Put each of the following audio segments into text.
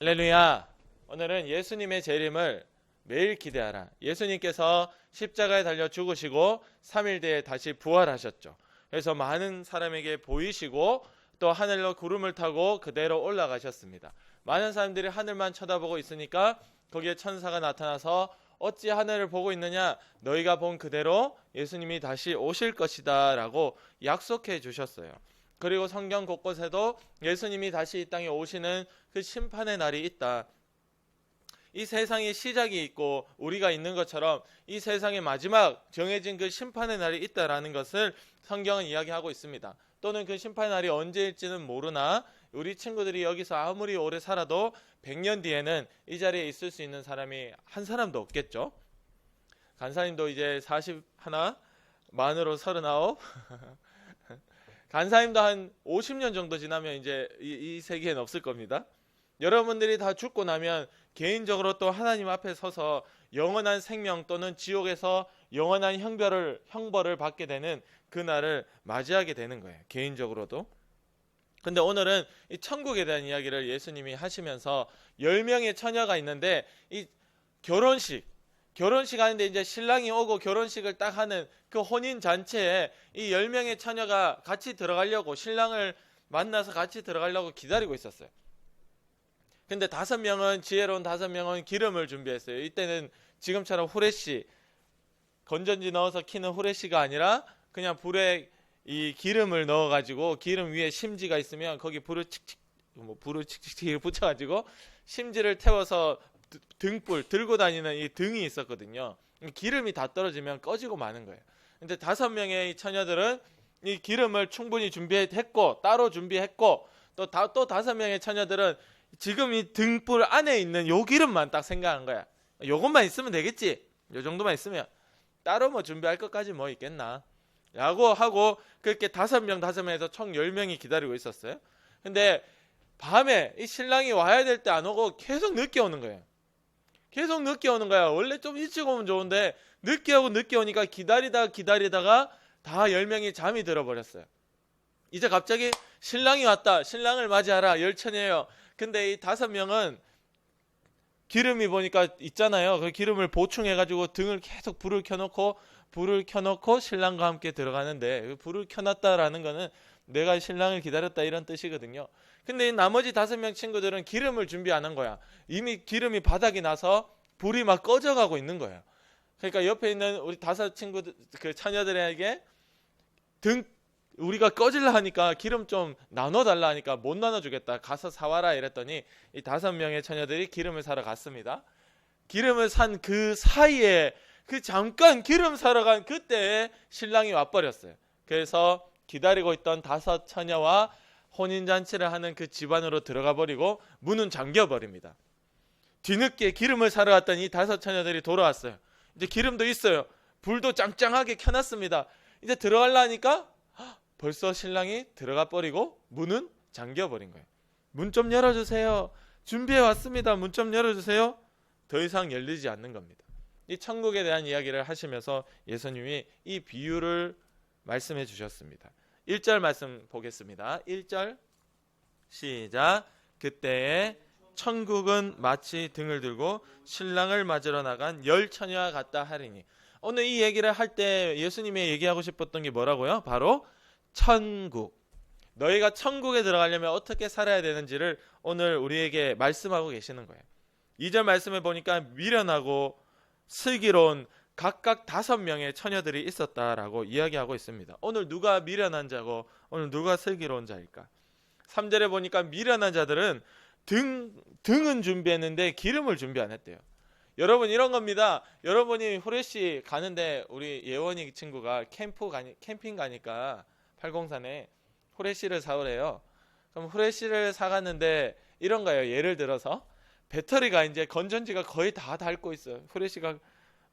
할렐루야. 오늘은 예수님의 재림을 매일 기대하라. 예수님께서 십자가에 달려 죽으시고 3일 뒤에 다시 부활하셨죠. 그래서 많은 사람에게 보이시고 또 하늘로 구름을 타고 그대로 올라가셨습니다. 많은 사람들이 하늘만 쳐다보고 있으니까 거기에 천사가 나타나서 어찌 하늘을 보고 있느냐, 너희가 본 그대로 예수님이 다시 오실 것이다 라고 약속해 주셨어요. 그리고 성경 곳곳에도 예수님이 다시 이 땅에 오시는 그 심판의 날이 있다. 이 세상에 시작이 있고 우리가 있는 것처럼 이 세상의 마지막 정해진 그 심판의 날이 있다라는 것을 성경은 이야기하고 있습니다. 또는 그 심판의 날이 언제일지는 모르나 우리 친구들이 여기서 아무리 오래 살아도 100년 뒤에는 이 자리에 있을 수 있는 사람이 한 사람도 없겠죠. 간사님도 이제 41, 만으로 39. 간사님도 한 50년 정도 지나면 이제 이 세계에는 없을 겁니다. 여러분들이 다 죽고 나면 개인적으로 또 하나님 앞에 서서 영원한 생명 또는 지옥에서 영원한 형벌을 받게 되는 그날을 맞이하게 되는 거예요. 개인적으로도. 근데 오늘은 이 천국에 대한 이야기를 예수님이 하시면서 10명의 처녀가 있는데 이 결혼식 하는데 이제 신랑이 오고 결혼식을 딱 하는 그 혼인 잔치에 이 10명의 처녀가 같이 들어가려고, 신랑을 만나서 같이 들어가려고 기다리고 있었어요. 근데 5명은, 지혜로운 5명은 기름을 준비했어요. 이때는 지금처럼 후레쉬, 건전지 넣어서 키는 후레쉬가 아니라 그냥 불에 이 기름을 넣어가지고 기름 위에 심지가 있으면 거기 불을 칙칙 붙여가지고 심지를 태워서 등불 들고 다니는 이 등이 있었거든요. 기름이 다 떨어지면 꺼지고 마는 거예요. 근데 5명의 이 처녀들은 이 기름을 충분히 준비했고, 따로 준비했고, 또 5명의 처녀들은 지금 이 등불 안에 있는 요 기름만 딱 생각한 거야. 요것만 있으면 되겠지. 요 정도만 있으면 따로 뭐 준비할 것까지 뭐 있겠나 라고 하고, 그렇게 5명에서 총 10명이 기다리고 있었어요. 근데 밤에 이 신랑이 와야 될 때 안 오고 계속 늦게 오는 거예요. 계속 늦게 오는 거야. 원래 좀 일찍 오면 좋은데 늦게 오니까 기다리다가 다 10명이 잠이 들어버렸어요. 이제 갑자기 신랑이 왔다, 신랑을 맞이하라, 열처녀예요. 근데 이 5명은 기름이 보니까 있잖아요. 그 기름을 보충해가지고 등을 계속 불을 켜놓고 신랑과 함께 들어가는데, 불을 켜놨다라는 거는 내가 신랑을 기다렸다 이런 뜻이거든요. 근데 이 나머지 5명 친구들은 기름을 준비 안 한 거야. 이미 기름이 바닥이 나서 불이 막 꺼져가고 있는 거예요. 그러니까 옆에 있는 우리 5 친구들, 그 처녀들에게 우리가 꺼질라 하니까 기름 좀 나눠달라 하니까 못 나눠주겠다, 가서 사와라 이랬더니 이 5명의 처녀들이 기름을 사러 갔습니다. 기름을 산 그 사이에, 그 잠깐 기름 사러 간 그때에 신랑이 와버렸어요. 그래서 기다리고 있던 5 처녀와 혼인잔치를 하는 그 집안으로 들어가 버리고 문은 잠겨 버립니다. 뒤늦게 기름을 사러 갔던 이 5 처녀들이 돌아왔어요. 이제 기름도 있어요. 불도 짱짱하게 켜놨습니다. 이제 들어가려 하니까 벌써 신랑이 들어가 버리고 문은 잠겨 버린 거예요. 문 좀 열어주세요. 준비해 왔습니다. 문 좀 열어주세요. 더 이상 열리지 않는 겁니다. 이 천국에 대한 이야기를 하시면서 예수님이 이 비유를 말씀해 주셨습니다. 1절 말씀 보겠습니다. 1절 시작. 그때에 천국은 마치 등을 들고 신랑을 맞으러 나간 10 처녀와 같다 하리니. 오늘 이 얘기를 할 때 예수님이 얘기하고 싶었던 게 뭐라고요? 바로 천국. 너희가 천국에 들어가려면 어떻게 살아야 되는지를 오늘 우리에게 말씀하고 계시는 거예요. 2절 말씀을 보니까 미련하고 슬기로운 각각 5명의 처녀들이 있었다라고 이야기하고 있습니다. 오늘 누가 미련한 자고 오늘 누가 슬기로운 자일까? 3절에 보니까 미련한 자들은 등은 준비했는데 기름을 준비 안 했대요. 여러분, 이런 겁니다. 여러분이 후레쉬 가는데, 우리 예원이 친구가 캠핑 가니까 팔공산에 후레쉬를 사오래요. 그럼 후레쉬를 사갔는데 이런 거예요. 예를 들어서 배터리가 이제 건전지가 거의 다 닳고 있어요. 후레쉬가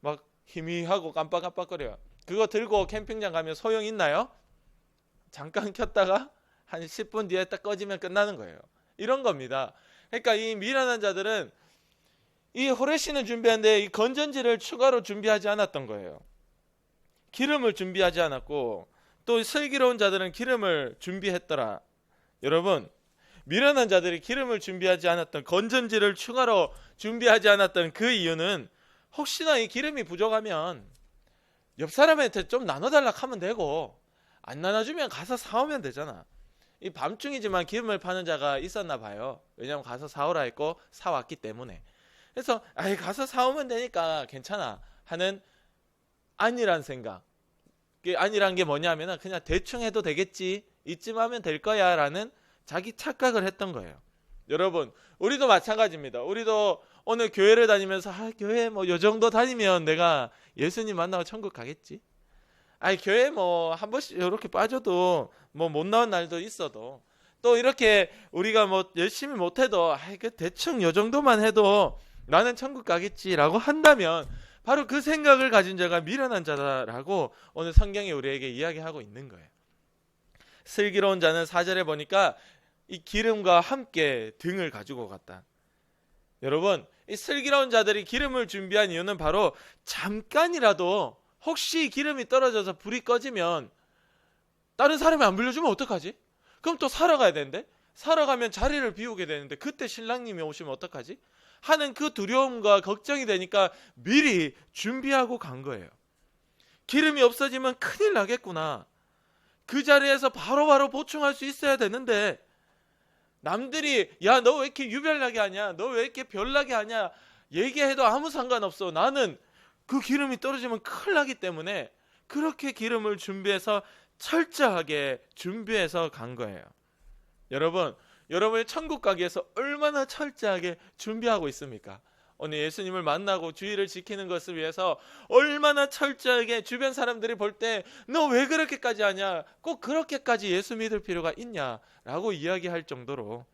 막 희미하고 깜빡깜빡거려요. 그거 들고 캠핑장 가면 소용 있나요? 잠깐 켰다가 한 10분 뒤에 딱 꺼지면 끝나는 거예요. 이런 겁니다. 그러니까 이 미련한 자들은 이 후레쉬는 준비했는데 이 건전지를 추가로 준비하지 않았던 거예요. 기름을 준비하지 않았고, 또 슬기로운 자들은 기름을 준비했더라. 여러분, 미련한 자들이 기름을 준비하지 않았던, 건전지를 추가로 준비하지 않았던 그 이유는 혹시나 이 기름이 부족하면 옆 사람한테 좀 나눠달라 하면 되고, 안 나눠주면 가서 사오면 되잖아. 이 밤중이지만 기름을 파는 자가 있었나 봐요. 왜냐면 가서 사오라 했고 사왔기 때문에. 그래서 아이 가서 사오면 되니까 괜찮아 하는 안이란 생각. 안이란 게 뭐냐면 그냥 대충 해도 되겠지, 이쯤 하면 될 거야 라는 자기 착각을 했던 거예요. 여러분, 우리도 마찬가지입니다. 우리도 오늘 교회를 다니면서 교회 뭐 요 정도 다니면 내가 예수님 만나고 천국 가겠지. 교회 뭐 한 번씩 이렇게 빠져도 뭐 못 나온 날도 있어도, 또 이렇게 우리가 뭐 열심히 못해도 대충 요 정도만 해도 나는 천국 가겠지라고 한다면 바로 그 생각을 가진 자가 미련한 자다라고 오늘 성경이 우리에게 이야기하고 있는 거예요. 슬기로운 자는 4절에 보니까 이 기름과 함께 등을 가지고 갔다. 여러분, 이 슬기로운 자들이 기름을 준비한 이유는 바로 잠깐이라도 혹시 기름이 떨어져서 불이 꺼지면 다른 사람이 안 불려주면 어떡하지? 그럼 또 사러 가야 되는데, 사러 가면 자리를 비우게 되는데 그때 신랑님이 오시면 어떡하지? 하는 그 두려움과 걱정이 되니까 미리 준비하고 간 거예요. 기름이 없어지면 큰일 나겠구나. 그 자리에서 바로바로 보충할 수 있어야 되는데, 남들이 야 너 왜 이렇게 유별나게 하냐, 너 왜 이렇게 별나게 하냐 얘기해도 아무 상관없어. 나는 그 기름이 떨어지면 큰일 나기 때문에 그렇게 기름을 준비해서 철저하게 준비해서 간 거예요. 여러분, 여러분이 천국 가기 위해서 얼마나 철저하게 준비하고 있습니까? 오늘 예수님을 만나고 주의를 지키는 것을 위해서 얼마나 철저하게 주변 사람들이 볼 때 너 왜 그렇게까지 하냐, 꼭 그렇게까지 예수 믿을 필요가 있냐라고 이야기할 정도로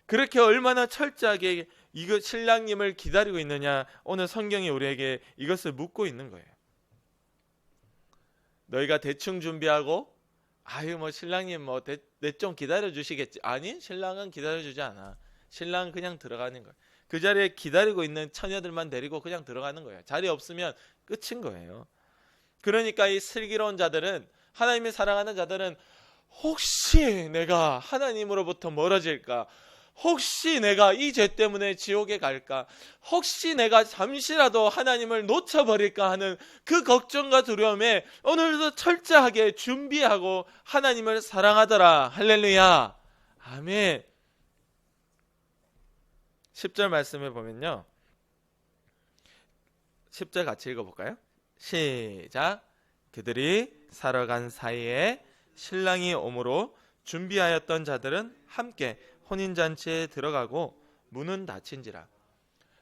그렇게 얼마나 철저하게 이거 신랑님을 기다리고 있느냐, 오늘 성경이 우리에게 이것을 묻고 있는 거예요. 너희가 대충 준비하고 뭐 신랑님 뭐 내 좀 기다려 주시겠지. 아니, 신랑은 기다려 주지 않아. 신랑은 그냥 들어가는 거예요. 그 자리에 기다리고 있는 처녀들만 데리고 그냥 들어가는 거예요. 자리 없으면 끝인 거예요. 그러니까 이 슬기로운 자들은, 하나님이 사랑하는 자들은 혹시 내가 하나님으로부터 멀어질까, 혹시 내가 이 죄 때문에 지옥에 갈까, 혹시 내가 잠시라도 하나님을 놓쳐버릴까 하는 그 걱정과 두려움에 오늘도 철저하게 준비하고 하나님을 사랑하더라. 할렐루야. 아멘. 10절 말씀을 보면요, 10절 같이 읽어볼까요? 시작. 그들이 사러 간 사이에 신랑이 오므로 준비하였던 자들은 함께 혼인잔치에 들어가고 문은 닫힌지라.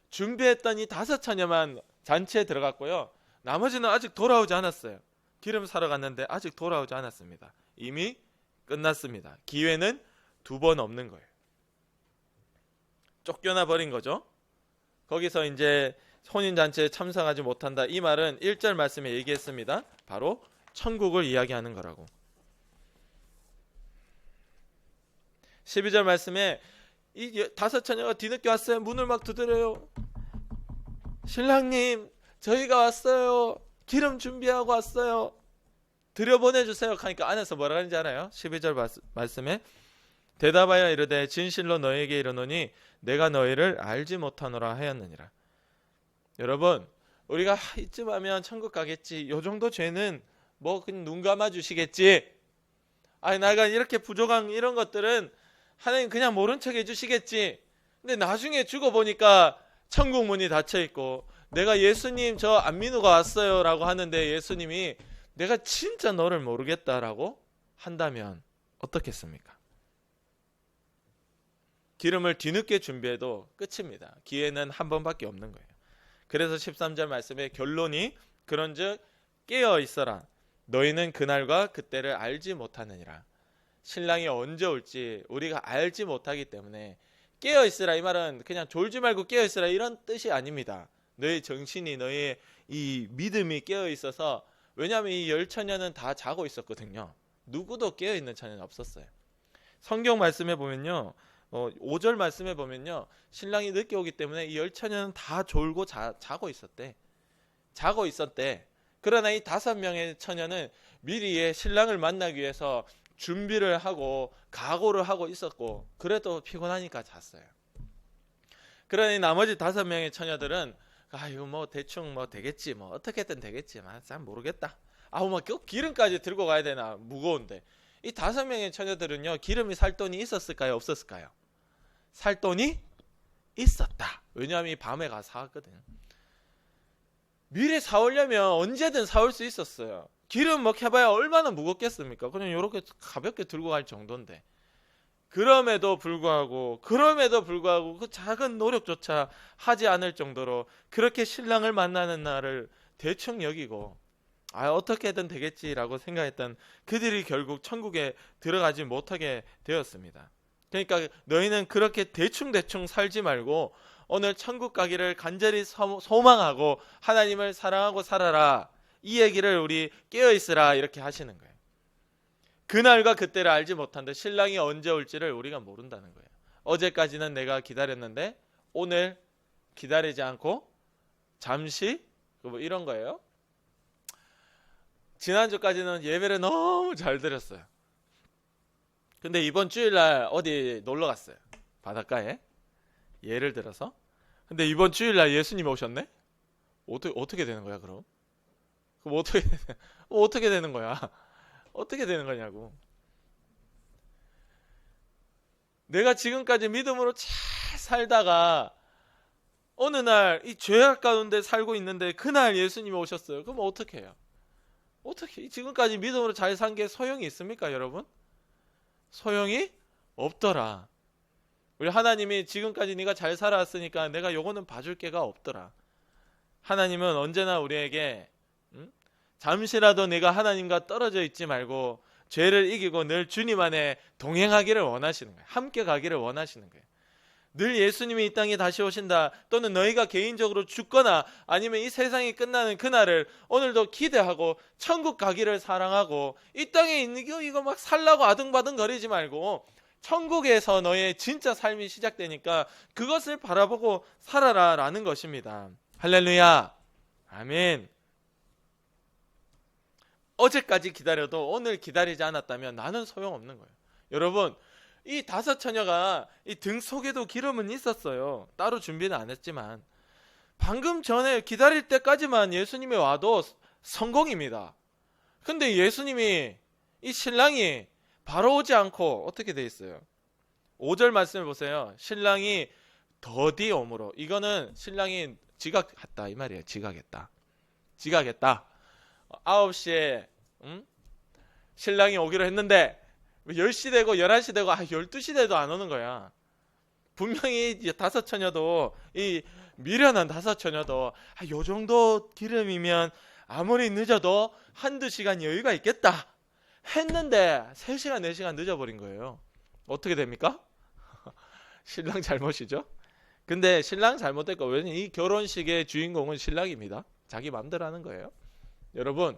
준비했던 이 5처녀만 잔치에 들어갔고요, 나머지는 아직 돌아오지 않았어요. 기름 사러 갔는데 아직 돌아오지 않았습니다. 이미 끝났습니다. 기회는 2번 없는 거예요. 쫓겨나 버린 거죠. 거기서 이제 혼인잔치에 참석하지 못한다, 이 말은 1절 말씀에 얘기했습니다. 바로 천국을 이야기하는 거라고. 12절 말씀에 이 5처녀가 뒤늦게 왔어요. 문을 막 두드려요. 신랑님, 저희가 왔어요. 기름 준비하고 왔어요. 들여보내주세요 하니까 안에서 뭐라 하는지 알아요? 12절 말씀에 대답하여 이르되 진실로 너희에게 이르노니 내가 너희를 알지 못하노라 하였느니라. 여러분, 우리가 이쯤 하면 천국 가겠지, 요 정도 죄는 뭐 그냥 눈 감아 주시겠지, 내가 이렇게 부족한 이런 것들은 하나님 그냥 모른 척 해주시겠지. 근데 나중에 죽어보니까 천국 문이 닫혀있고 내가 예수님 저 안민우가 왔어요 라고 하는데 예수님이 내가 진짜 너를 모르겠다라고 한다면 어떻겠습니까? 기름을 뒤늦게 준비해도 끝입니다. 기회는 한 번밖에 없는 거예요. 그래서 13절 말씀에 결론이 그런즉 깨어 있어라. 너희는 그날과 그때를 알지 못하느니라. 신랑이 언제 올지 우리가 알지 못하기 때문에 깨어 있으라, 이 말은 그냥 졸지 말고 깨어 있으라 이런 뜻이 아닙니다. 너의 정신이, 너의 이 믿음이 깨어 있어서, 왜냐하면 이 10처녀는 다 자고 있었거든요. 누구도 깨어 있는 처녀는 없었어요. 성경 말씀에 보면요, 5절 말씀에 보면요, 신랑이 늦게 오기 때문에 이 10처녀는 다 졸고 자고 있었대. 그러나 이 5명의 처녀는 미리 신랑을 만나기 위해서 준비를 하고 각오를 하고 있었고 그래도 피곤하니까 잤어요. 그러니 나머지 5명의 처녀들은 이거 뭐 대충 뭐 되겠지, 뭐 어떻게든 되겠지, 잘 모르겠다. 뭐 기름까지 들고 가야 되나, 무거운데. 이 5명의 처녀들은요, 기름이 살 돈이 있었을까요, 없었을까요? 살 돈이 있었다. 왜냐하면 이 밤에 가서 사왔거든. 미리 사오려면 언제든 사올 수 있었어요. 기름 뭐 해봐야 얼마나 무겁겠습니까? 그냥 이렇게 가볍게 들고 갈 정도인데. 그럼에도 불구하고 그 작은 노력조차 하지 않을 정도로 그렇게 신랑을 만나는 날을 대충 여기고 어떻게든 되겠지라고 생각했던 그들이 결국 천국에 들어가지 못하게 되었습니다. 그러니까 너희는 그렇게 대충 살지 말고 오늘 천국 가기를 간절히 소망하고 하나님을 사랑하고 살아라. 이 얘기를 우리 깨어있으라 이렇게 하시는 거예요. 그날과 그때를 알지 못한데 신랑이 언제 올지를 우리가 모른다는 거예요. 어제까지는 내가 기다렸는데 오늘 기다리지 않고 잠시 뭐 이런 거예요. 지난주까지는 예배를 너무 잘 드렸어요. 근데 이번 주일날 어디 놀러 갔어요. 바닷가에. 예를 들어서. 근데 이번 주일날 예수님이 오셨네? 어떻게 되는 거야 그럼? 그럼 어떻게 되는 거야? 어떻게 되는 거냐고. 내가 지금까지 믿음으로 잘 살다가 어느 날 이 죄악 가운데 살고 있는데 그날 예수님이 오셨어요. 그럼 어떻게 해요? 어떻게 지금까지 믿음으로 잘 산 게 소용이 있습니까, 여러분? 소용이 없더라. 우리 하나님이 지금까지 네가 잘 살아왔으니까 내가 요거는 봐줄 게가 없더라. 하나님은 언제나 우리에게 잠시라도 내가 하나님과 떨어져 있지 말고 죄를 이기고 늘 주님 안에 동행하기를 원하시는 거예요. 함께 가기를 원하시는 거예요. 늘 예수님이 이 땅에 다시 오신다, 또는 너희가 개인적으로 죽거나 아니면 이 세상이 끝나는 그날을 오늘도 기대하고 천국 가기를 사랑하고, 이 땅에 있는 이거 막 살라고 아등바등 거리지 말고 천국에서 너의 진짜 삶이 시작되니까 그것을 바라보고 살아라 라는 것입니다. 할렐루야. 아멘. 어제까지 기다려도 오늘 기다리지 않았다면 나는 소용없는 거예요. 여러분, 이 5 처녀가 이 등 속에도 기름은 있었어요. 따로 준비는 안 했지만 방금 전에 기다릴 때까지만 예수님이 와도 성공입니다. 근데 예수님이, 이 신랑이 바로 오지 않고 어떻게 돼 있어요? 5절 말씀을 보세요. 신랑이 더디 오므로, 이거는 신랑이 지각했다 이 말이에요. 지각했다. 9시에 신랑이 오기로 했는데 10시 되고 11시 되고 12시 돼도 안 오는 거야. 분명히 5 처녀도, 이 미련한 5 처녀도 요 정도 기름이면 아무리 늦어도 1-2시간 여유가 있겠다 했는데 3시간 4시간 늦어버린 거예요. 어떻게 됩니까? 신랑 잘못이죠. 근데 신랑 잘못됐고, 왜냐면 이 결혼식의 주인공은 신랑입니다. 자기 마음대로 하는 거예요. 여러분,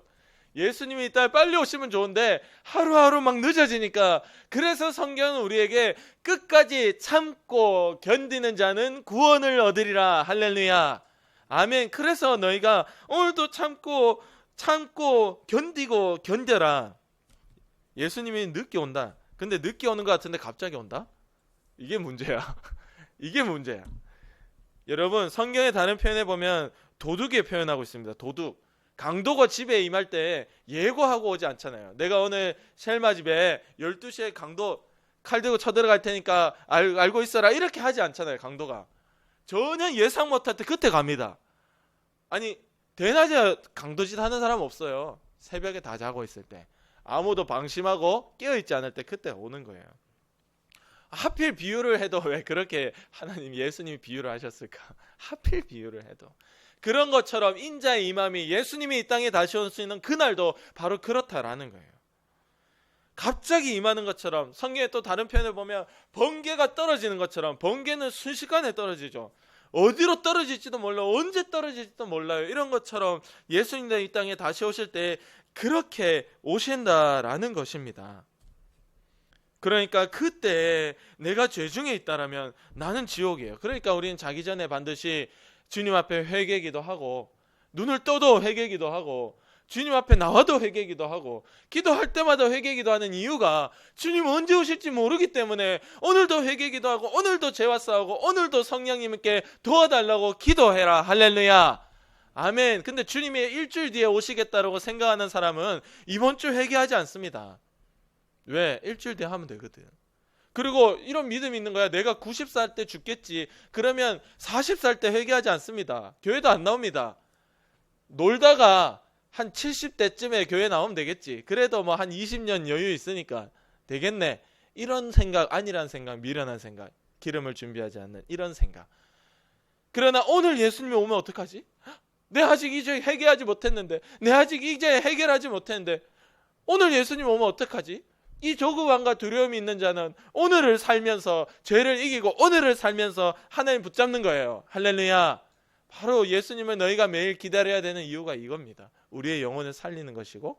예수님이 이따 빨리 오시면 좋은데 하루하루 막 늦어지니까, 그래서 성경은 우리에게 끝까지 참고 견디는 자는 구원을 얻으리라. 할렐루야. 아멘. 그래서 너희가 오늘도 참고 견디고 견뎌라. 예수님이 늦게 온다. 근데 늦게 오는 것 같은데 갑자기 온다? 이게 문제야. 이게 문제야. 여러분, 성경의 다른 표현에 보면 도둑에 표현하고 있습니다. 도둑. 강도가 집에 임할 때 예고하고 오지 않잖아요. 내가 오늘 셀마 집에 12시에 강도 칼 들고 쳐들어갈 테니까 알고 있어라 이렇게 하지 않잖아요. 강도가 전혀 예상 못할 때 그때 갑니다. 아니, 대낮에 강도짓 하는 사람 없어요. 새벽에 다 자고 있을 때, 아무도 방심하고 깨어있지 않을 때 그때 오는 거예요. 하필 비유를 해도 왜 그렇게 하나님, 예수님이 비유를 하셨을까? 하필 비유를 해도 그런 것처럼 인자의 임함이, 예수님이 이 땅에 다시 올 수 있는 그날도 바로 그렇다라는 거예요. 갑자기 임하는 것처럼, 성경에 또 다른 표현을 보면 번개가 떨어지는 것처럼, 번개는 순식간에 떨어지죠. 어디로 떨어질지도 몰라, 언제 떨어질지도 몰라요. 이런 것처럼 예수님이 이 땅에 다시 오실 때 그렇게 오신다라는 것입니다. 그러니까 그때 내가 죄 중에 있다라면 나는 지옥이에요. 그러니까 우리는 자기 전에 반드시 주님 앞에 회개기도 하고, 눈을 떠도 회개기도 하고, 주님 앞에 나와도 회개기도 하고 기도할 때마다 회개기도 하는 이유가 주님 언제 오실지 모르기 때문에 오늘도 회개기도 하고 오늘도 죄와 싸우고 오늘도 성령님께 도와달라고 기도해라. 할렐루야. 아멘. 근데 주님이 일주일 뒤에 오시겠다라고 생각하는 사람은 이번 주 회개하지 않습니다. 왜? 일주일 뒤에 하면 되거든. 그리고 이런 믿음이 있는 거야. 내가 90살 때 죽겠지. 그러면 40살 때 회개하지 않습니다. 교회도 안 나옵니다. 놀다가 한 70대쯤에 교회 나오면 되겠지. 그래도 뭐 한 20년 여유 있으니까 되겠네. 이런 생각, 아니란 생각, 미련한 생각, 기름을 준비하지 않는 이런 생각. 그러나 오늘 예수님이 오면 어떡하지? 내 아직 이제 회개하지 못했는데, 내 아직 이제 해결하지 못했는데 오늘 예수님 오면 어떡하지? 이 조급함과 두려움이 있는 자는 오늘을 살면서 죄를 이기고 오늘을 살면서 하나님 붙잡는 거예요. 할렐루야. 바로 예수님을 너희가 매일 기다려야 되는 이유가 이겁니다. 우리의 영혼을 살리는 것이고,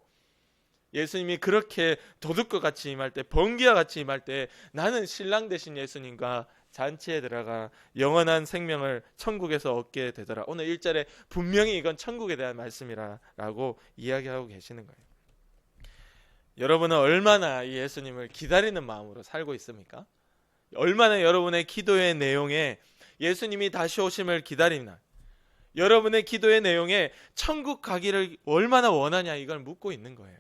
예수님이 그렇게 도둑과 같이 임할 때, 번개와 같이 임할 때 나는 신랑 되신 예수님과 잔치에 들어가 영원한 생명을 천국에서 얻게 되더라. 오늘 1절에 분명히 이건 천국에 대한 말씀이라고 이야기하고 계시는 거예요. 여러분은 얼마나 이 예수님을 기다리는 마음으로 살고 있습니까? 얼마나 여러분의 기도의 내용에 예수님이 다시 오심을 기다리나, 여러분의 기도의 내용에 천국 가기를 얼마나 원하냐, 이걸 묻고 있는 거예요.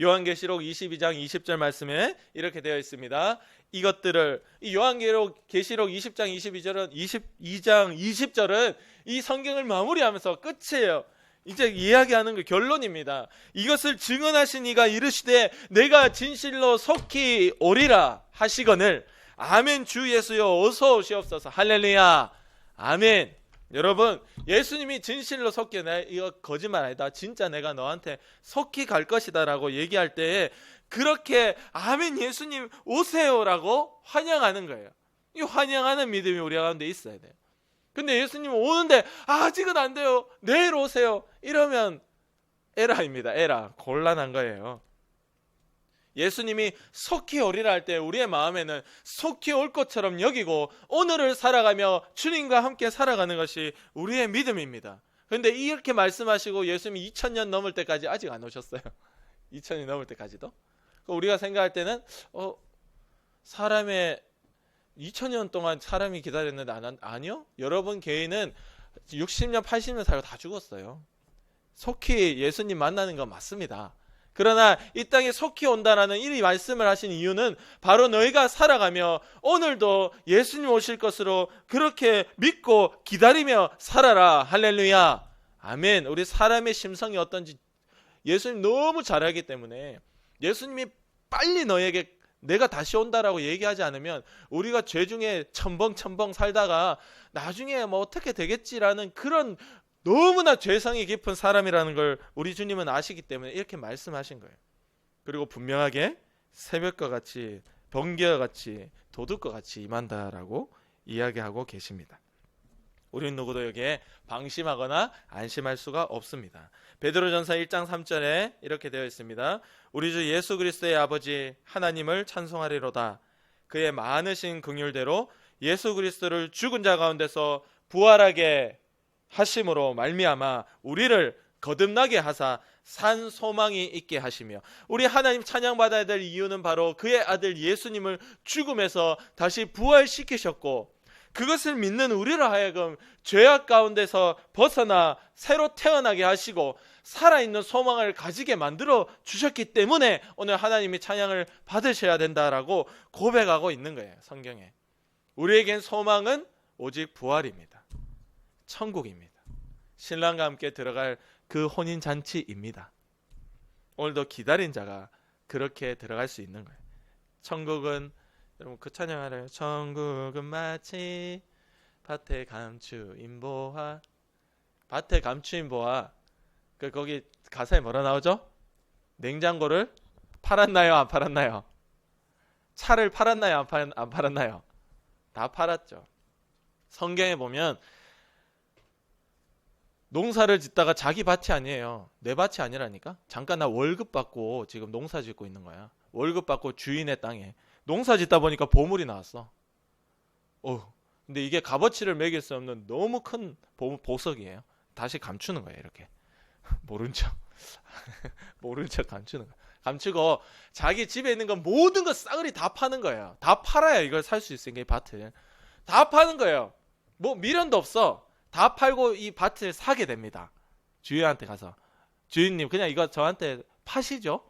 요한계시록 22장 20절 말씀에 이렇게 되어 있습니다. 이것들을, 이 요한계시록 20장 22절은 22장 20절은 이 성경을 마무리하면서 끝이에요. 이제 이야기하는 그 결론입니다. 이것을 증언하신 이가 이르시되 내가 진실로 속히 오리라 하시거늘 아멘. 주 예수여 어서 오시옵소서. 할렐루야. 아멘. 여러분, 예수님이 진실로 속히, 이거 거짓말 아니다, 진짜 내가 너한테 속히 갈 것이다 라고 얘기할 때에 그렇게 아멘 예수님 오세요라고 환영하는 거예요. 이 환영하는 믿음이 우리 가운데 있어야 돼요. 근데 예수님 오는데 아직은 안 돼요, 내일 오세요, 이러면 에라입니다. 에라. 곤란한 거예요. 예수님이 속히 오리라 할 때 우리의 마음에는 속히 올 것처럼 여기고 오늘을 살아가며 주님과 함께 살아가는 것이 우리의 믿음입니다. 그런데 이렇게 말씀하시고 예수님이 2000년 넘을 때까지 아직 안 오셨어요. 2000년 넘을 때까지도. 우리가 생각할 때는 사람의 2000년 동안 사람이 기다렸는데 아니요. 여러분 개인은 60년 80년 살고 다 죽었어요. 속히 예수님 만나는 건 맞습니다. 그러나 이 땅에 속히 온다라는 이 말씀을 하신 이유는 바로 너희가 살아가며 오늘도 예수님 오실 것으로 그렇게 믿고 기다리며 살아라. 할렐루야. 아멘. 우리 사람의 심성이 어떤지 예수님 너무 잘 알기 때문에 예수님이 빨리 너에게 내가 다시 온다라고 얘기하지 않으면 우리가 죄 중에 첨벙첨벙 살다가 나중에 뭐 어떻게 되겠지라는 그런 너무나 죄성이 깊은 사람이라는 걸 우리 주님은 아시기 때문에 이렇게 말씀하신 거예요. 그리고 분명하게 새벽과 같이, 번개와 같이, 도둑과 같이 임한다라고 이야기하고 계십니다. 우리는 누구도 여기에 방심하거나 안심할 수가 없습니다. 베드로전서 1장 3절에 이렇게 되어 있습니다. 우리 주 예수 그리스도의 아버지 하나님을 찬송하리로다. 그의 많으신 긍휼대로 예수 그리스도를 죽은 자 가운데서 부활하게 하심으로 말미암아 우리를 거듭나게 하사 산 소망이 있게 하시며, 우리 하나님 찬양받아야 될 이유는 바로 그의 아들 예수님을 죽음에서 다시 부활시키셨고, 그것을 믿는 우리로 하여금 죄악 가운데서 벗어나 새로 태어나게 하시고 살아있는 소망을 가지게 만들어 주셨기 때문에 오늘 하나님이 찬양을 받으셔야 된다라고 고백하고 있는 거예요. 성경에 우리에겐 소망은 오직 부활입니다. 천국입니다. 신랑과 함께 들어갈 그 혼인잔치입니다. 오늘도 기다린 자가 그렇게 들어갈 수 있는 거예요. 천국은, 여러분 그 찬양 알아요? 천국은 마치 밭에 감추인 보화. 밭에 감추인 보화. 거기 가사에 뭐라 나오죠? 냉장고를 팔았나요? 안 팔았나요? 차를 팔았나요? 안 팔았나요? 다 팔았죠. 성경에 보면 농사를 짓다가 자기 밭이 아니에요. 내 밭이 아니라니까. 잠깐 나 월급 받고 지금 농사 짓고 있는 거야. 월급 받고 주인의 땅에 농사 짓다 보니까 보물이 나왔어. 근데 이게 값어치를 매길 수 없는 너무 큰 보석이에요. 다시 감추는 거예요. 이렇게 모른 척 모른 척 감추는 거. 감추고 자기 집에 있는 거 모든 거 싸그리 다 파는 거예요. 다 팔아야 이걸 살 수 있으니까 이 밭을 다 파는 거예요. 뭐 미련도 없어. 다 팔고 이 밭을 사게 됩니다. 주인한테 가서 주인님 그냥 이거 저한테 파시죠.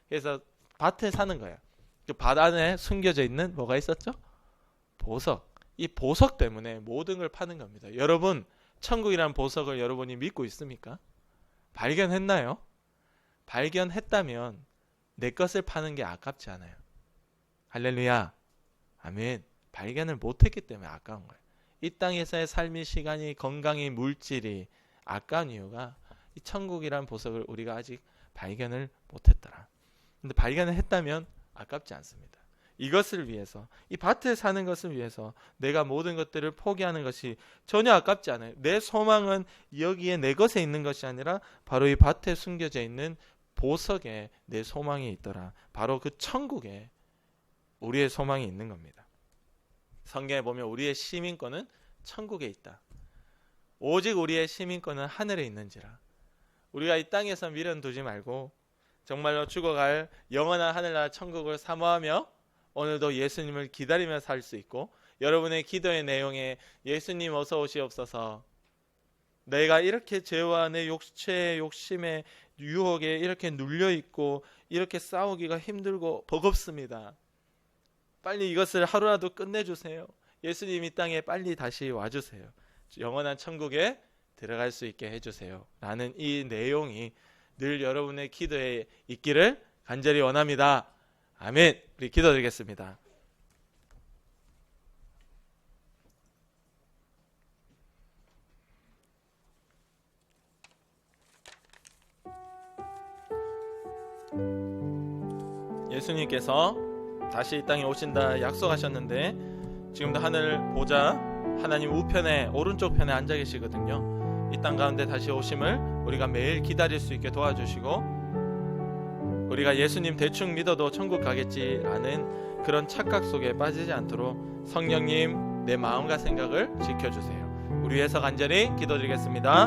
그래서 밭을 사는 거예요. 그 밭 안에 숨겨져 있는 뭐가 있었죠? 보석. 이 보석 때문에 모든 걸 파는 겁니다. 여러분 천국이란 보석을 여러분이 믿고 있습니까? 발견했나요? 발견했다면 내 것을 파는 게 아깝지 않아요. 할렐루야. 아멘. 발견을 못했기 때문에 아까운 거예요. 이 땅에서의 삶의 시간이, 건강이, 물질이 아까운 이유가 이 천국이란 보석을 우리가 아직 발견을 못했더라. 근데 발견을 했다면 아깝지 않습니다. 이것을 위해서, 이 밭에 사는 것을 위해서 내가 모든 것들을 포기하는 것이 전혀 아깝지 않아요. 내 소망은 여기에 내 것에 있는 것이 아니라 바로 이 밭에 숨겨져 있는 보석에 내 소망이 있더라. 바로 그 천국에 우리의 소망이 있는 겁니다. 성경에 보면 우리의 시민권은 천국에 있다. 오직 우리의 시민권은 하늘에 있는지라. 우리가 이 땅에서 미련 두지 말고 정말로 죽어갈 영원한 하늘나라 천국을 사모하며 오늘도 예수님을 기다리며 살 수 있고, 여러분의 기도의 내용에 예수님 어서 오시옵소서, 내가 이렇게 죄와 내 육체의 욕심에 유혹에 이렇게 눌려있고 이렇게 싸우기가 힘들고 버겁습니다. 빨리 이것을 하루라도 끝내주세요. 예수님 이 땅에 빨리 다시 와주세요. 영원한 천국에 들어갈 수 있게 해주세요. 라는 이 내용이 늘 여러분의 기도에 있기를 간절히 원합니다. 아멘. 우리 기도드리겠습니다. 예수님께서 다시 이 땅에 오신다 약속하셨는데 지금도 하늘 보좌 하나님 우편에 오른쪽 편에 앉아 계시거든요. 이 땅 가운데 다시 오심을 우리가 매일 기다릴 수 있게 도와주시고, 우리가 예수님 대충 믿어도 천국 가겠지라는 그런 착각 속에 빠지지 않도록 성령님 내 마음과 생각을 지켜주세요. 우리 위해서 간절히 기도드리겠습니다.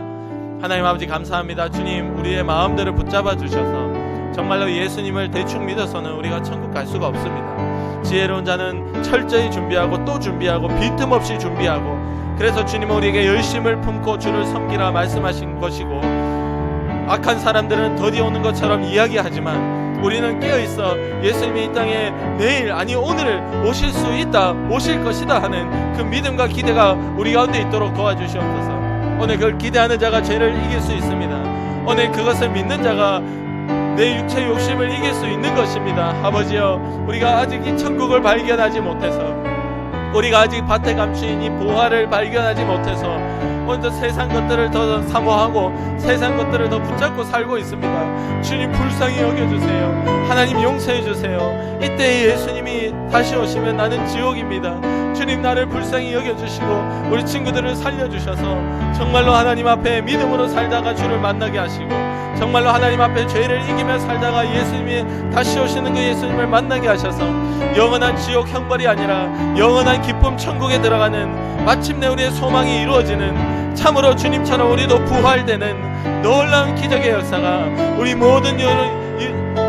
하나님 아버지 감사합니다. 주님, 우리의 마음들을 붙잡아 주셔서 정말로 예수님을 대충 믿어서는 우리가 천국 갈 수가 없습니다. 지혜로운 자는 철저히 준비하고 또 준비하고 빈틈없이 준비하고, 그래서 주님은 우리에게 열심을 품고 주를 섬기라 말씀하신 것이고, 악한 사람들은 더디 오는 것처럼 이야기하지만 우리는 깨어있어 예수님이 이 땅에 내일 아니 오늘 오실 수 있다, 오실 것이다 하는 그 믿음과 기대가 우리 가운데 있도록 도와주시옵소서. 오늘 그걸 기대하는 자가 죄를 이길 수 있습니다. 오늘 그것을 믿는 자가 내 육체의 욕심을 이길 수 있는 것입니다. 아버지여, 우리가 아직 이 천국을 발견하지 못해서, 우리가 아직 밭에 감추인 이 보화를 발견하지 못해서 먼저 세상 것들을 더 사모하고 세상 것들을 더 붙잡고 살고 있습니다. 주님 불쌍히 여겨주세요. 하나님 용서해주세요. 이때 예수님이 다시 오시면 나는 지옥입니다. 주님 나를 불쌍히 여겨주시고 우리 친구들을 살려주셔서 정말로 하나님 앞에 믿음으로 살다가 주를 만나게 하시고, 정말로 하나님 앞에 죄를 이기며 살다가 예수님이 다시 오시는 그 예수님을 만나게 하셔서 영원한 지옥 형벌이 아니라 영원한 기쁨 천국에 들어가는, 마침내 우리의 소망이 이루어지는, 참으로 주님처럼 우리도 부활되는 놀라운 기적의 역사가 우리 모든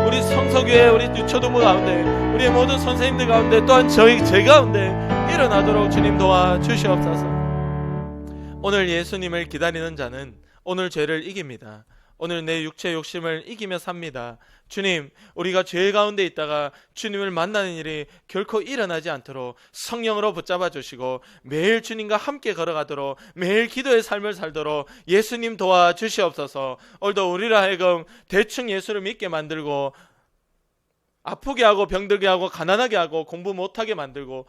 우리 성서교회, 우리 유초동부 가운데, 우리의 모든 선생님들 가운데, 또한 제 가운데 일어나도록 주님 도와주시옵소서. 오늘 예수님을 기다리는 자는 오늘 죄를 이깁니다. 오늘 내 육체의 욕심을 이기며 삽니다. 주님, 우리가 죄 가운데 있다가 주님을 만나는 일이 결코 일어나지 않도록 성령으로 붙잡아 주시고 매일 주님과 함께 걸어가도록, 매일 기도의 삶을 살도록 예수님 도와주시옵소서. 오늘도 우리라 하여금 대충 예수를 믿게 만들고 아프게 하고 병들게 하고 가난하게 하고 공부 못하게 만들고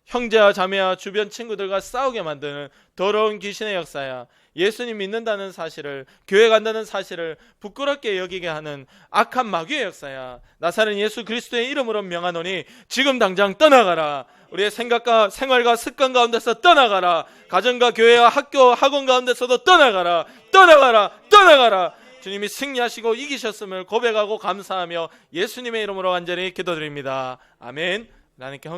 형제와 자매와 주변 친구들과 싸우게 만드는 더러운 귀신의 역사야, 예수님 믿는다는 사실을, 교회 간다는 사실을 부끄럽게 여기게 하는 악한 마귀의 역사야, 나사렛 예수 그리스도의 이름으로 명하노니 지금 당장 떠나가라. 우리의 생각과 생활과 습관 가운데서 떠나가라. 가정과 교회와 학교 학원 가운데서도 떠나가라. 떠나가라. 떠나가라. 주님이 승리하시고 이기셨음을 고백하고 감사하며 예수님의 이름으로 간절히 기도드립니다. 아멘. 하나님께